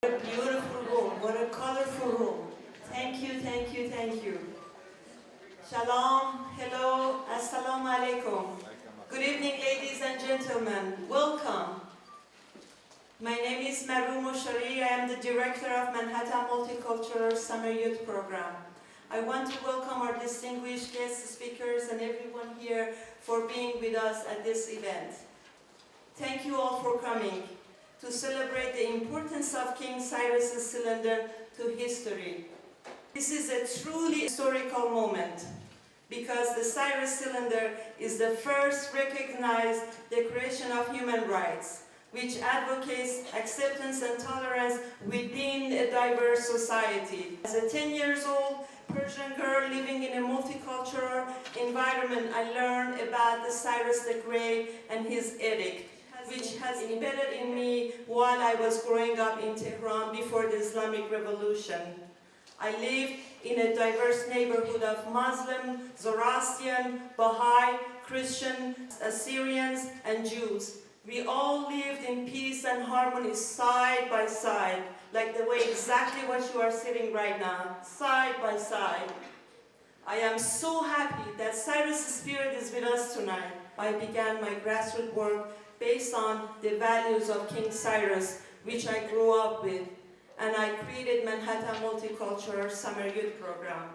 A beautiful room, what a colorful room. Thank you, thank you, thank you. Shalom, hello, assalamu alaikum. Good evening, ladies and gentlemen. Welcome. My name is Maru Moshari. I am the director of Manhattan Multicultural Summer Youth Program. I want to welcome our distinguished guest speakers and everyone here for being with us at this event. Thank you all for coming to celebrate the importance of King Cyrus Cylinder to history. This is a truly historical moment because the Cyrus Cylinder is the first recognized Declaration of Human Rights, which advocates acceptance and tolerance within a diverse society. As a 10 years old Persian girl living in a multicultural environment, I learned about the Cyrus the Great and his edict, which has embedded in me while I was growing up in Tehran before the Islamic Revolution. I lived in a diverse neighborhood of Muslim, Zoroastrian, Baha'i, Christian, Assyrians, and Jews. We all lived in peace and harmony side by side, like the way exactly what you are sitting right now, side by side. I am so happy that Cyrus' spirit is with us tonight. I began my grassroots work based on the values of King Cyrus, which I grew up with, and I created Manhattan Multicultural Summer Youth Program.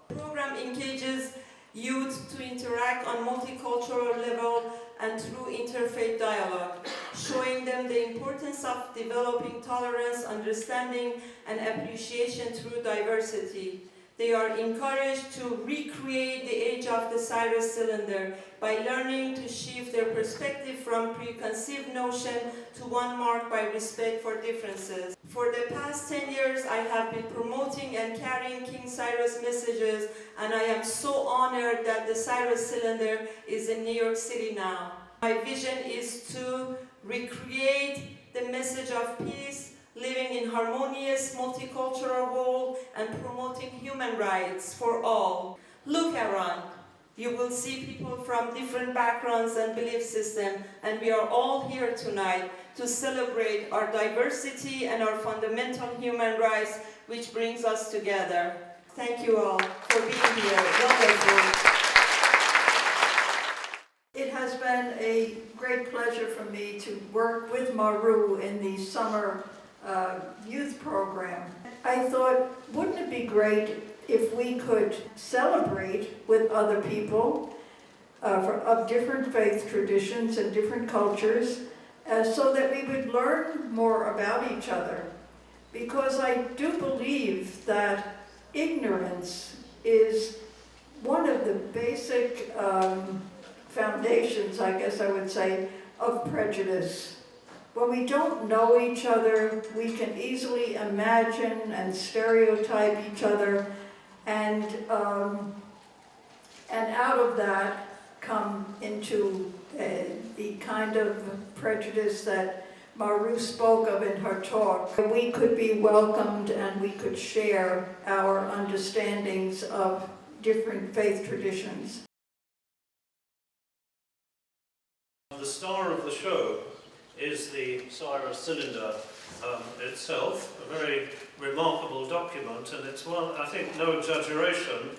The program engages youth to interact on multicultural level and through interfaith dialogue, showing them the importance of developing tolerance, understanding, and appreciation through diversity. They are encouraged to recreate the age of the Cyrus Cylinder by learning to shift their perspective from preconceived notion to one marked by respect for differences. For the past 10 years, I have been promoting and carrying King Cyrus messages, and I am so honored that the Cyrus Cylinder is in New York City now. My vision is to recreate the message of peace, living in harmonious multicultural world, and promoting human rights for all. Look around. You will see people from different backgrounds and belief systems, and we are all here tonight to celebrate our diversity and our fundamental human rights, which brings us together. Thank you all for being here. Wonderful. It has been a great pleasure for me to work with Maru in the summer youth program. I thought, wouldn't it be great if we could celebrate with other people of different faith traditions and different cultures so that we would learn more about each other. Because I do believe that ignorance is one of the basic foundations, I guess I would say, of prejudice. When we don't know each other, we can easily imagine and stereotype each other, and out of that come into the kind of prejudice that Maru spoke of in her talk. We could be welcomed and we could share our understandings of different faith traditions. The star of the show is the Cyrus Cylinder itself, a very remarkable document, and it's one, I think, no exaggeration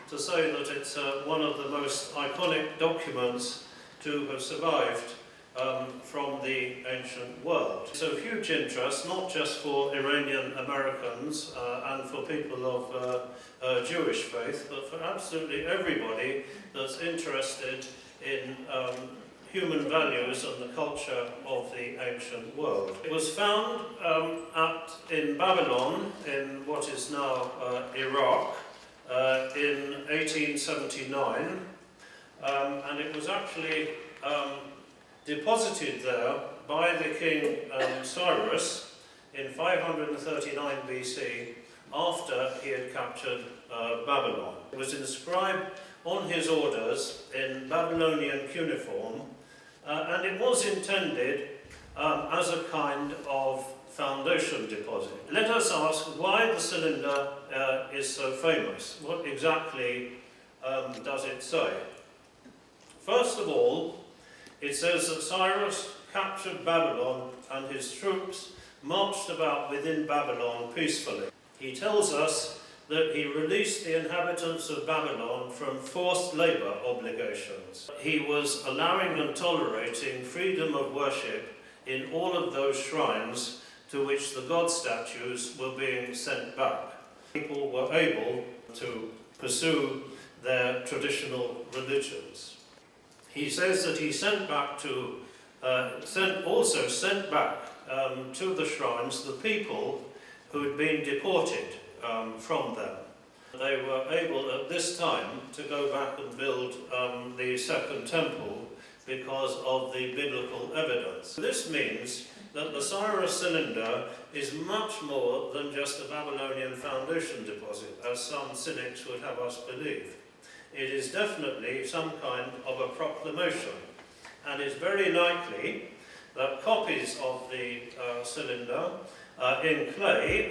to say that it's one of the most iconic documents to have survived from the ancient world. It's of huge interest, not just for Iranian Americans and for people of Jewish faith, but for absolutely everybody that's interested in human values and the culture of the ancient world. It was found in Babylon, in what is now Iraq, in 1879, and it was actually deposited there by the king Cyrus in 539 BC, after he had captured Babylon. It was inscribed on his orders in Babylonian cuneiform, and it was intended as a kind of foundation deposit. Let us ask why the cylinder is so famous. What exactly does it say? First of all, it says that Cyrus captured Babylon and his troops marched about within Babylon peacefully. He tells us that he released the inhabitants of Babylon from forced labour obligations. He was allowing and tolerating freedom of worship in all of those shrines to which the god statues were being sent back. People were able to pursue their traditional religions. He says that he sent back to the shrines the people who had been deported from them. They were able at this time to go back and build the second temple because of the biblical evidence. This means that the Cyrus Cylinder is much more than just a Babylonian foundation deposit, as some cynics would have us believe. It is definitely some kind of a proclamation, and it's very likely that copies of the cylinder in clay,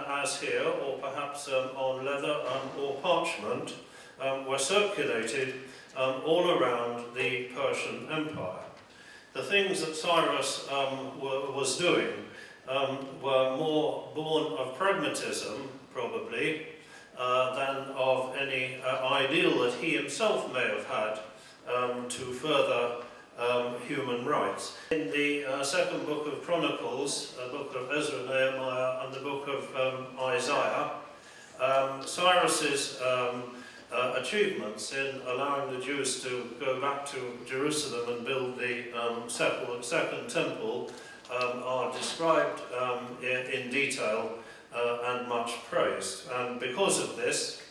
as here, or perhaps on leather or parchment, were circulated all around the Persian Empire. The things that Cyrus was doing were more born of pragmatism, probably, than of any ideal that he himself may have had to further human rights. In the second book of Chronicles, the book of Ezra, Nehemiah, and the book of Isaiah, Cyrus's achievements in allowing the Jews to go back to Jerusalem and build the second temple are described in detail and much praised. And because of this,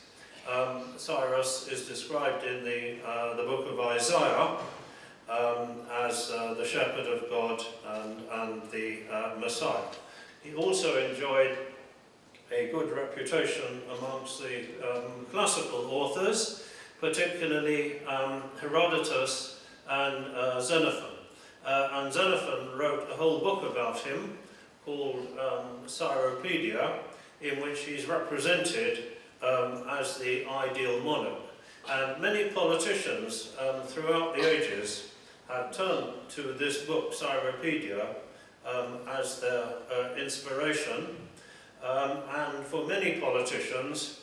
Cyrus is described in the book of Isaiah as the shepherd of God and the Messiah. He also enjoyed a good reputation amongst the classical authors, particularly Herodotus and Xenophon. And Xenophon wrote a whole book about him called Cyropedia, in which he's represented as the ideal monarch. And many politicians throughout the ages have turned to this book, Cyropedia, as their inspiration. And for many politicians,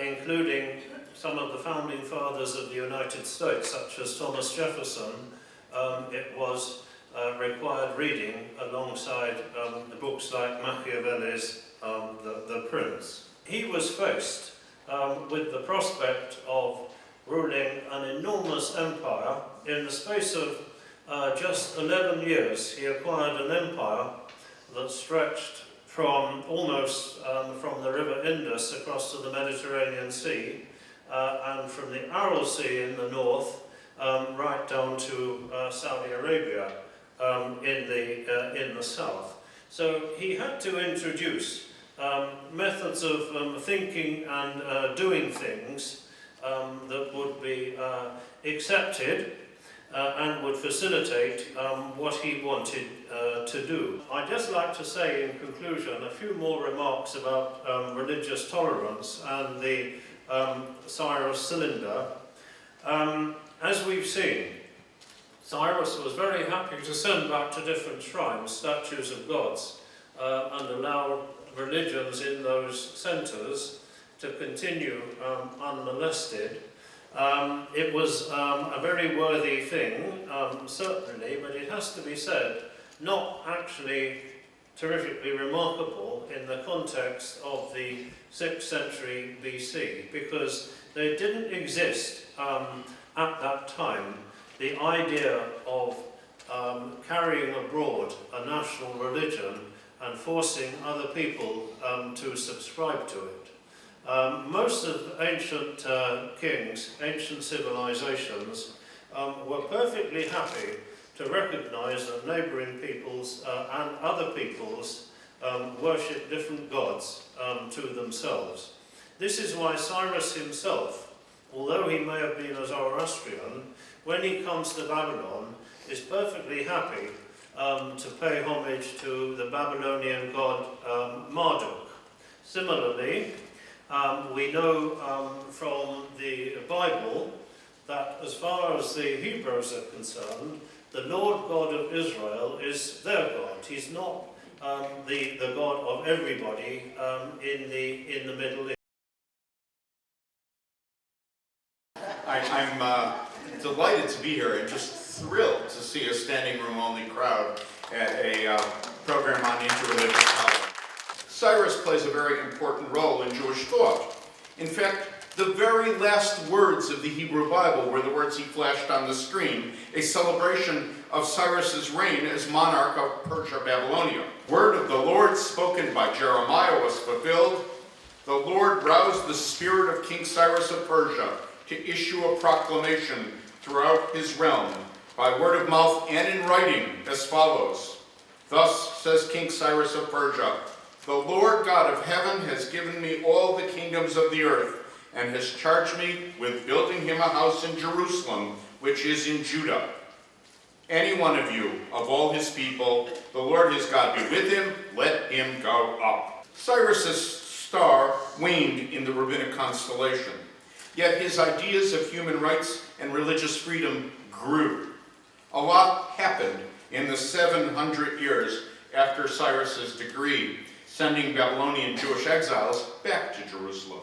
including some of the founding fathers of the United States, such as Thomas Jefferson, it was required reading alongside the books like Machiavelli's The Prince. He was faced with the prospect of ruling an enormous empire. In the space of just 11 years, he acquired an empire that stretched from almost from the river Indus across to the Mediterranean Sea, and from the Aral Sea in the north right down to Saudi Arabia in the south. So he had to introduce methods of thinking and doing things that would be accepted and would facilitate what he wanted to do. I'd just like to say in conclusion a few more remarks about religious tolerance and the Cyrus Cylinder. As we've seen, Cyrus was very happy to send back to different shrines statues of gods and allow religions in those centres to continue unmolested. It was a very worthy thing, certainly, but it has to be said, not actually terrifically remarkable in the context of the 6th century BC, because there didn't exist at that time the idea of carrying abroad a national religion and forcing other people to subscribe to it. Most of ancient kings, ancient civilizations, were perfectly happy to recognize that neighboring peoples and other peoples worship different gods to themselves. This is why Cyrus himself, although he may have been a Zoroastrian, when he comes to Babylon, is perfectly happy to pay homage to the Babylonian god Marduk. Similarly, we know from the Bible that as far as the Hebrews are concerned, the Lord God of Israel is their God. He's not the God of everybody in the Middle East. I'm delighted to be here and just thrilled to see a standing room only crowd at a program on interreligious tolerance. Cyrus plays a very important role in Jewish thought. In fact, the very last words of the Hebrew Bible were the words he flashed on the screen, a celebration of Cyrus's reign as monarch of Persia, Babylonia. Word of the Lord spoken by Jeremiah was fulfilled. The Lord roused the spirit of King Cyrus of Persia to issue a proclamation throughout his realm, by word of mouth and in writing, as follows. Thus says King Cyrus of Persia, the Lord God of heaven has given me all the kingdoms of the earth, and has charged me with building him a house in Jerusalem, which is in Judah. Any one of you, of all his people, the Lord his God be with him, let him go up. Cyrus's star waned in the rabbinic constellation, yet his ideas of human rights and religious freedom grew. A lot happened in the 700 years after Cyrus's decree, sending Babylonian Jewish exiles back to Jerusalem.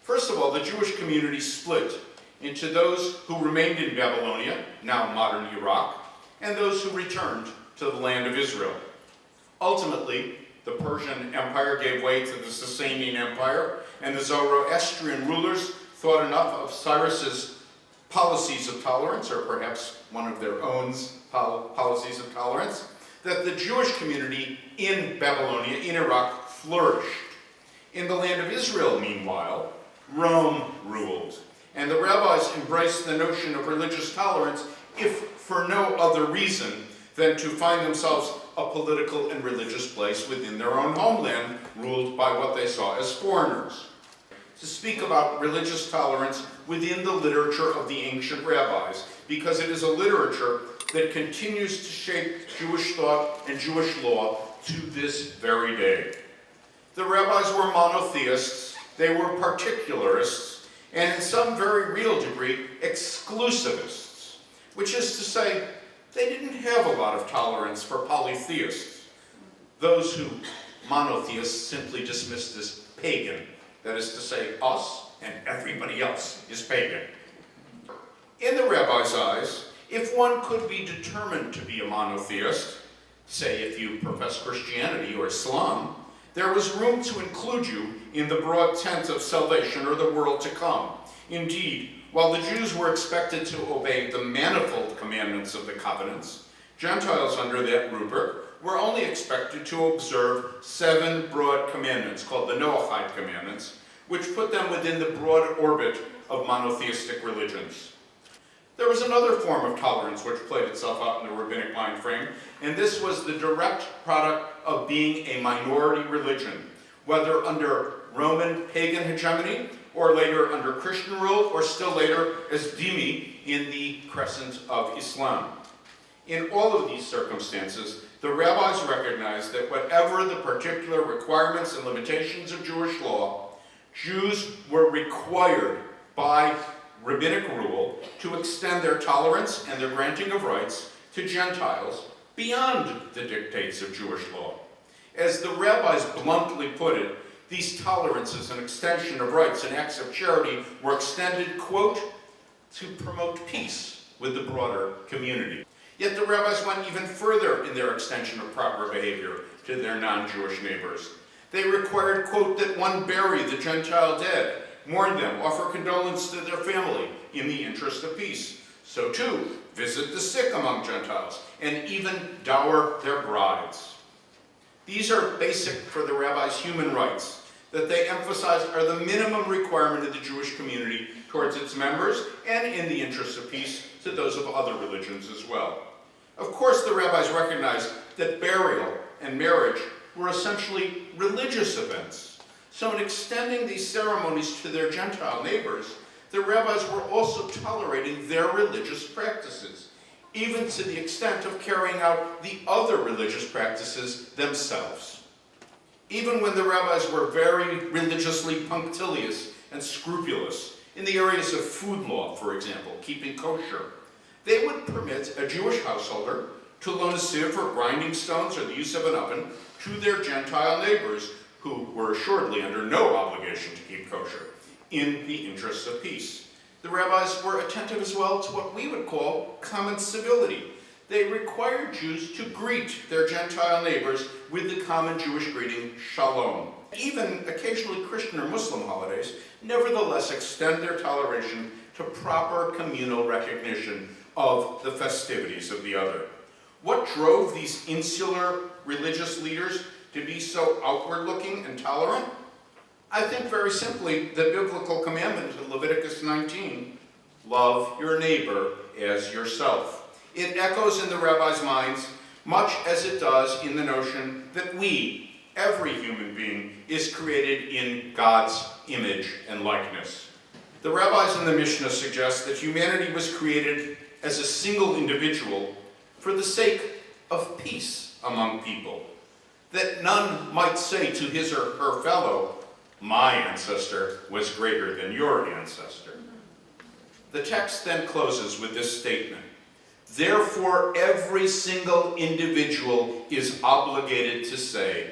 First of all, the Jewish community split into those who remained in Babylonia, now modern Iraq, and those who returned to the land of Israel. Ultimately, the Persian Empire gave way to the Sasanian Empire, and the Zoroastrian rulers thought enough of Cyrus's policies of tolerance, or perhaps one of their own policies of tolerance, that the Jewish community in Babylonia, in Iraq, flourished. In the land of Israel, meanwhile, Rome ruled, and the rabbis embraced the notion of religious tolerance, if for no other reason than to find themselves a political and religious place within their own homeland, ruled by what they saw as foreigners. To speak about religious tolerance within the literature of the ancient rabbis, because it is a literature that continues to shape Jewish thought and Jewish law to this very day. The rabbis were monotheists, they were particularists, and in some very real degree, exclusivists, which is to say, they didn't have a lot of tolerance for polytheists, those who monotheists simply dismissed as pagan, that is to say, us and everybody else is pagan. In the rabbis' eyes, if one could be determined to be a monotheist, say if you profess Christianity or Islam, there was room to include you in the broad tent of salvation or the world to come. Indeed, while the Jews were expected to obey the manifold commandments of the covenants, Gentiles under that rubric were only expected to observe 7 broad commandments, called the Noahide commandments, which put them within the broad orbit of monotheistic religions. There was another form of tolerance which played itself out in the rabbinic mind frame, and this was the direct product of being a minority religion, whether under Roman pagan hegemony, or later under Christian rule, or still later as dhimmi in the crescent of Islam. In all of these circumstances, the rabbis recognized that whatever the particular requirements and limitations of Jewish law, Jews were required by rabbinic rule to extend their tolerance and their granting of rights to Gentiles beyond the dictates of Jewish law. As the rabbis bluntly put it, these tolerances and extension of rights and acts of charity were extended, quote, to promote peace with the broader community. Yet the rabbis went even further in their extension of proper behavior to their non-Jewish neighbors. They required, quote, that one bury the Gentile dead, mourn them, offer condolence to their family in the interest of peace. So too, visit the sick among Gentiles, and even dower their brides. These are basic for the rabbis' human rights, that they emphasize are the minimum requirement of the Jewish community towards its members, and in the interest of peace to those of other religions as well. Of course, the rabbis recognized that burial and marriage were essentially religious events. So in extending these ceremonies to their Gentile neighbors, the rabbis were also tolerating their religious practices, even to the extent of carrying out the other religious practices themselves. Even when the rabbis were very religiously punctilious and scrupulous in the areas of food law, for example, keeping kosher, they would permit a Jewish householder to loan a sieve or grinding stones or the use of an oven to their Gentile neighbors, who were assuredly under no obligation to keep kosher, in the interests of peace. The rabbis were attentive as well to what we would call common civility. They required Jews to greet their Gentile neighbors with the common Jewish greeting, shalom. Even occasionally Christian or Muslim holidays nevertheless extend their toleration to proper communal recognition of the festivities of the other. What drove these insular religious leaders to be so outward-looking and tolerant? I think very simply the biblical commandment in Leviticus 19, love your neighbor as yourself. It echoes in the rabbis' minds much as it does in the notion that we, every human being, is created in God's image and likeness. The rabbis in the Mishnah suggest that humanity was created as a single individual for the sake of peace among people, that none might say to his or her fellow, my ancestor was greater than your ancestor. The text then closes with this statement, therefore every single individual is obligated to say,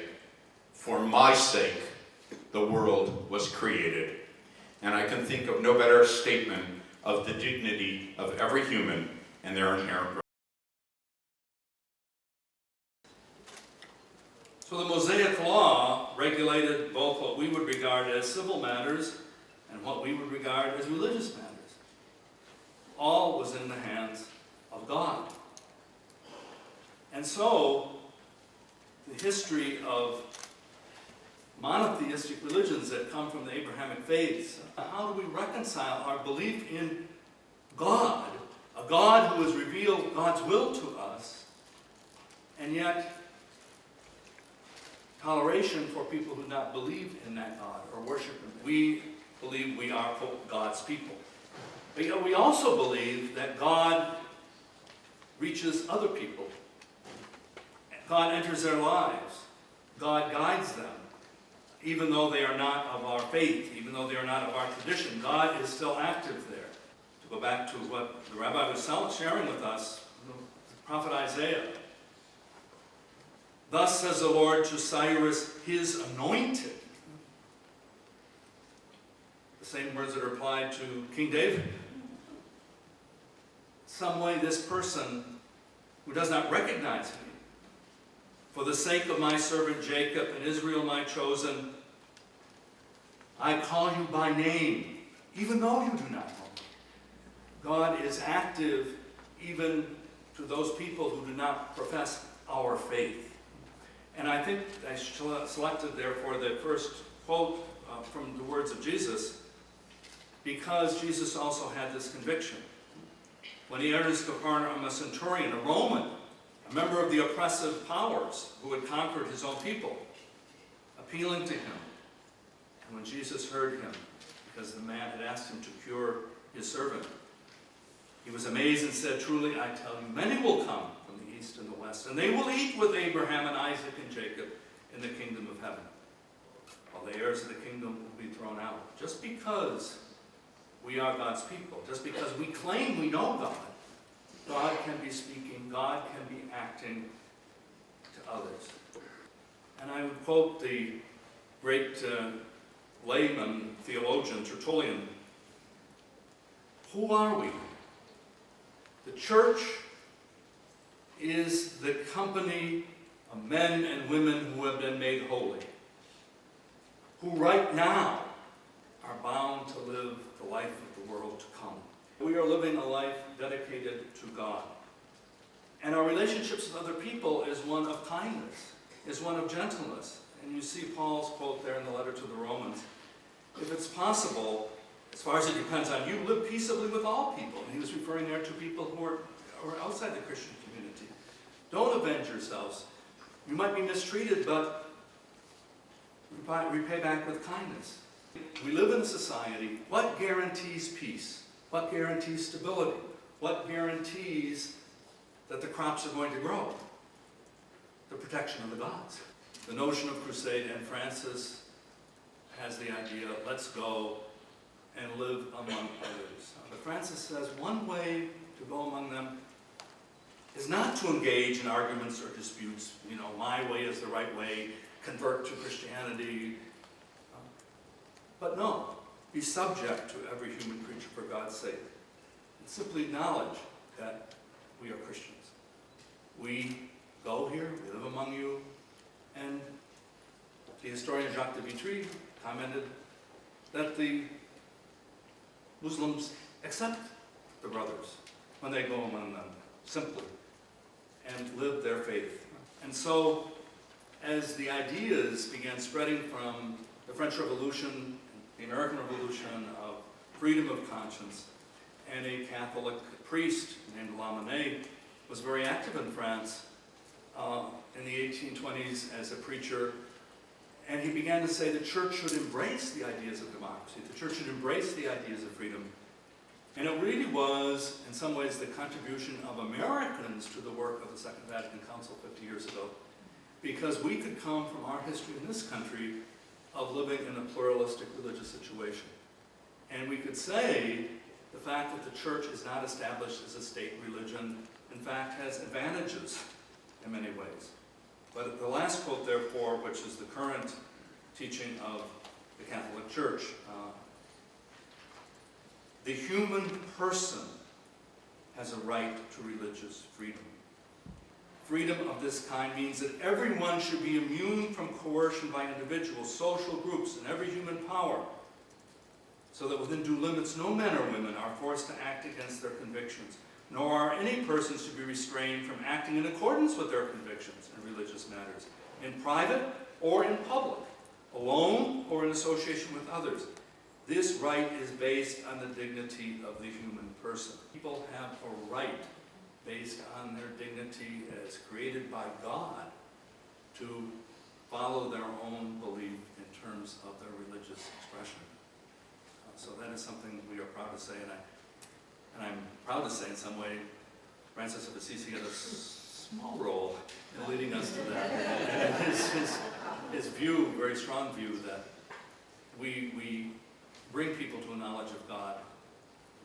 for my sake, the world was created. And I can think of no better statement of the dignity of every human and their inherent right. So the Mosaic Law regulated both what we would regard as civil matters and what we would regard as religious matters. All was in the hands of God. And so, the history of monotheistic religions that come from the Abrahamic faiths, how do we reconcile our belief in God, a God who has revealed God's will to us, and yet toleration for people who do not believe in that God or worship Him? We believe we are, quote, God's people. But yet we also believe that God reaches other people. God enters their lives. God guides them. Even though they are not of our faith, even though they are not of our tradition, God is still active there. To go back to what the rabbi was sharing with us, the prophet Isaiah. Thus says the Lord to Cyrus, his anointed. The same words that are applied to King David. Some way this person who does not recognize me, for the sake of my servant Jacob and Israel my chosen, I call you by name, even though you do not know me. God is active even to those people who do not profess our faith. And I think I selected therefore the first quote from the words of Jesus, because Jesus also had this conviction. When he enters Capernaum, a centurion, a Roman, a member of the oppressive powers who had conquered his own people, appealing to him. And when Jesus heard him, because the man had asked him to cure his servant, he was amazed and said, truly I tell you, many will come from the east and the west, and they will eat with Abraham and Isaac and Jacob in the kingdom of heaven, while the heirs of the kingdom will be thrown out. Just because we are God's people, just because we claim we know God, God can be speaking, God can be acting to others. And I would quote the great layman, theologian, Tertullian. Who are we? The church is the company of men and women who have been made holy, who right now are bound to live the life of the world to come. We are living a life dedicated to God. And our relationships with other people is one of kindness, is one of gentleness. And you see Paul's quote there in the letter to the Romans. If it's possible, as far as it depends on you, live peaceably with all people. And he was referring there to people who are outside the Christian community. Don't avenge yourselves. You might be mistreated, but repay back with kindness. We live in a society. What guarantees peace? What guarantees stability? What guarantees that the crops are going to grow? The protection of the gods. The notion of crusade, and Francis has the idea, let's go and live among others. But Francis says one way to go among them is not to engage in arguments or disputes, you know, my way is the right way, convert to Christianity. But no, be subject to every human creature for God's sake. And simply acknowledge that we are Christians. We go here, we live among you, and the historian Jacques de Vitry commented that the Muslims accept the brothers when they go among them, simply, and live their faith. And so, as the ideas began spreading from the French Revolution, the American Revolution, of freedom of conscience, and a Catholic priest named Lamennais was very active in France in the 1820s as a preacher, and he began to say the church should embrace the ideas of democracy, the church should embrace the ideas of freedom. And it really was, in some ways, the contribution of Americans to the work of the Second Vatican Council 50 years ago, because we could come from our history in this country of living in a pluralistic religious situation. And we could say the fact that the church is not established as a state religion, in fact, has advantages in many ways. But the last quote, therefore, which is the current teaching of the Catholic Church, the human person has a right to religious freedom. Freedom of this kind means that everyone should be immune from coercion by individuals, social groups, and every human power, so that within due limits no men or women are forced to act against their convictions, nor are any persons to be restrained from acting in accordance with their convictions in religious matters, in private or in public, alone or in association with others. This right is based on the dignity of the human person. People have a right based on their dignity as created by God to follow their own belief in terms of their religious expression. So that is something we are proud to say, and I'm proud to say in some way Francis of Assisi had a small role in leading us to that. And his view, very strong view, that we bring people to a knowledge of God,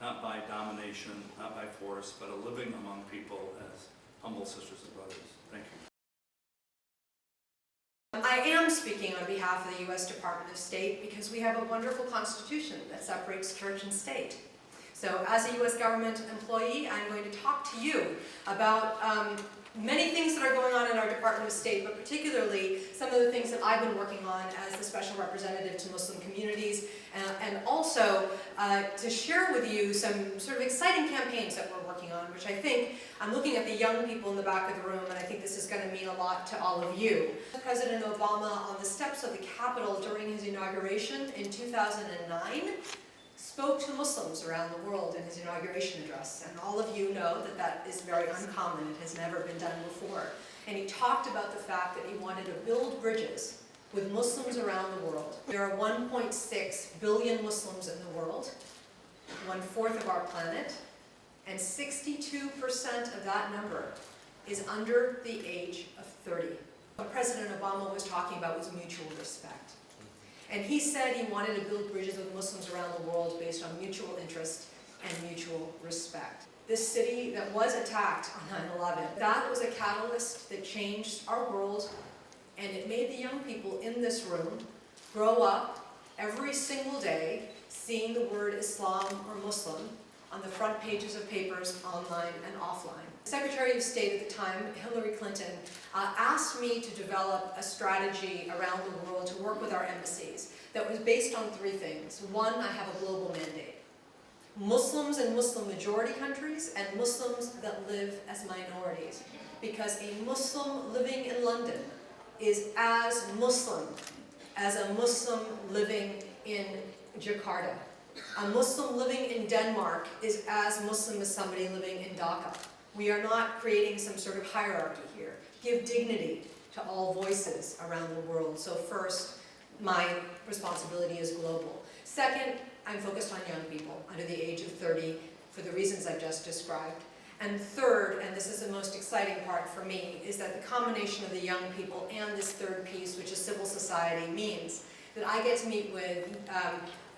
not by domination, not by force, but a living among people as humble sisters and brothers. Thank you. I am speaking on behalf of the U.S. Department of State because we have a wonderful constitution that separates church and state. So as a U.S. government employee, I'm going to talk to you about many things that are going on in our Department of State, but particularly some of the things that I've been working on as the Special Representative to Muslim communities, and also to share with you some sort of exciting campaigns that we're working on, which I think, I'm looking at the young people in the back of the room, and I think this is going to mean a lot to all of you. President Obama, on the steps of the Capitol during his inauguration in 2009, spoke to Muslims around the world in his inauguration address, and all of you know that that is very uncommon. It has never been done before. And he talked about the fact that he wanted to build bridges with Muslims around the world. There are 1.6 billion Muslims in the world, 1/4 of our planet, and 62% of that number is under the age of 30. What President Obama was talking about was mutual respect. And he said he wanted to build bridges with Muslims around the world based on mutual interest and mutual respect. This city that was attacked on 9/11, that was a catalyst that changed our world, and it made the young people in this room grow up every single day seeing the word Islam or Muslim on the front pages of papers, online and offline. Secretary of State at the time, Hillary Clinton, asked me to develop a strategy around the world to work with our embassies that was based on 3 things. One, I have a global mandate. Muslims in Muslim majority countries and Muslims that live as minorities. Because a Muslim living in London is as Muslim as a Muslim living in Jakarta. A Muslim living in Denmark is as Muslim as somebody living in Dhaka. We are not creating some sort of hierarchy here. Give dignity to all voices around the world. So first, my responsibility is global. Second, I'm focused on young people under the age of 30 for the reasons I've just described. And third, and this is the most exciting part for me, is that the combination of the young people and this third piece, which is civil society, means that I get to meet with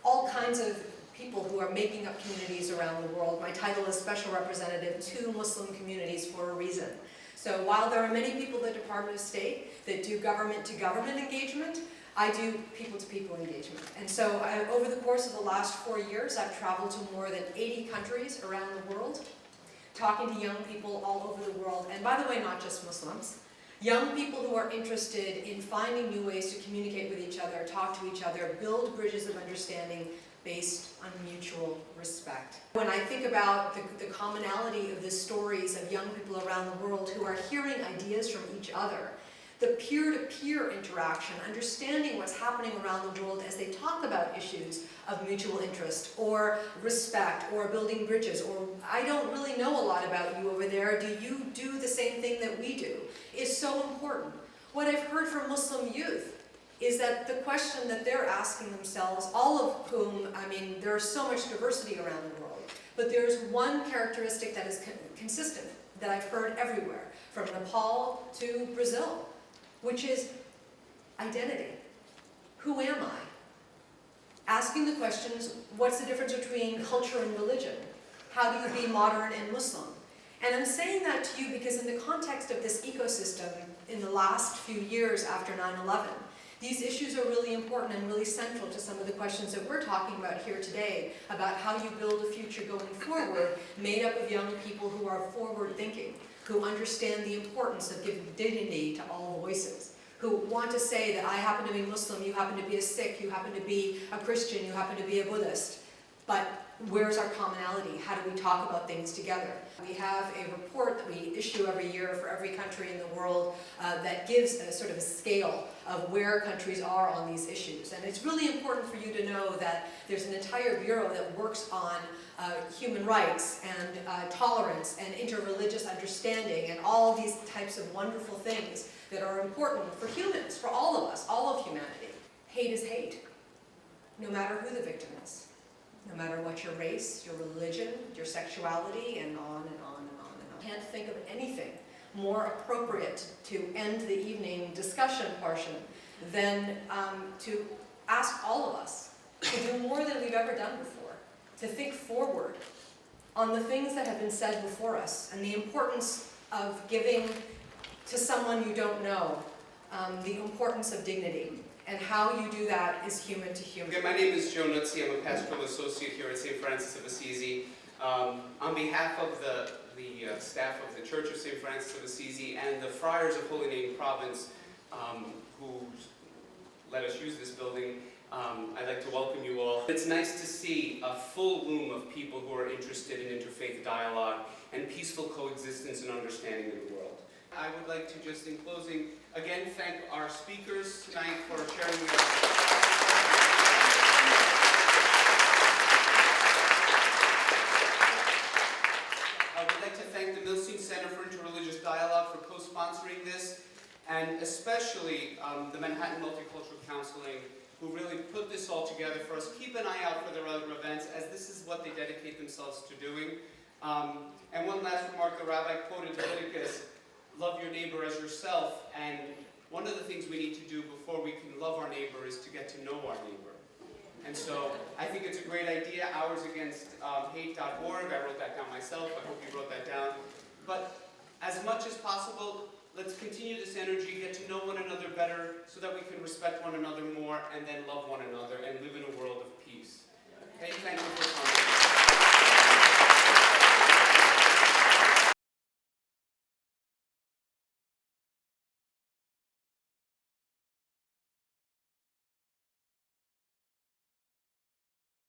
all kinds of people who are making up communities around the world. My title is Special Representative to Muslim Communities for a reason. So while there are many people at the Department of State that do government-to-government engagement, I do people-to-people engagement. And so over the course of the last 4 years, I've traveled to more than 80 countries around the world, talking to young people all over the world, and by the way, not just Muslims, young people who are interested in finding new ways to communicate with each other, talk to each other, build bridges of understanding based on mutual respect. When I think about the commonality of the stories of young people around the world who are hearing ideas from each other, the peer-to-peer interaction, understanding what's happening around the world as they talk about issues of mutual interest or respect or building bridges, or I don't really know a lot about you over there, do you do the same thing that we do, is so important. What I've heard from Muslim youth is that the question that they're asking themselves, all of whom, I mean, there's so much diversity around the world, but there's one characteristic that is consistent that I've heard everywhere, from Nepal to Brazil, which is identity. Who am I? Asking the questions, what's the difference between culture and religion? How do you be modern and Muslim? And I'm saying that to you because in the context of this ecosystem in the last few years after 9/11, these issues are really important and really central to some of the questions that we're talking about here today, about how you build a future going forward, made up of young people who are forward-thinking, who understand the importance of giving dignity to all voices, who want to say that I happen to be Muslim, you happen to be a Sikh, you happen to be a Christian, you happen to be a Buddhist, but where's our commonality? How do we talk about things together? We have a report that we issue every year for every country in the world that gives a sort of a scale of where countries are on these issues. And it's really important for you to know that there's an entire bureau that works on human rights and tolerance and interreligious understanding and all these types of wonderful things that are important for humans, for all of us, all of humanity. Hate is hate, no matter who the victim is. No matter what your race, your religion, your sexuality, and on and on and on and on. I can't think of anything more appropriate to end the evening discussion portion than to ask all of us to do more than we've ever done before, to think forward on the things that have been said before us and the importance of giving to someone you don't know, the importance of dignity. And how you do that is human to human. Okay, my name is Joe Nutzi. I'm a pastoral associate here at St. Francis of Assisi. On behalf of the staff of the Church of St. Francis of Assisi and the Friars of Holy Name Province who let us use this building, I'd like to welcome you all. It's nice to see a full room of people who are interested in interfaith dialogue and peaceful coexistence and understanding in the world. I would like to just, in closing, again thank our speakers tonight for sharing with us. I would like to thank the Milstein Center for Interreligious Dialogue for co-sponsoring this, and especially the Manhattan Multicultural Counseling, who really put this all together for us. Keep an eye out for their other events, as this is what they dedicate themselves to doing. And one last remark, the rabbi quoted Leviticus, love your neighbor as yourself, and one of the things we need to do before we can love our neighbor is to get to know our neighbor. And so I think it's a great idea, hoursagainst.hate.org. I wrote that down myself, I hope you wrote that down. But as much as possible, let's continue this energy, get to know one another better so that we can respect one another more and then love one another and live in a world of peace. Okay, thank you.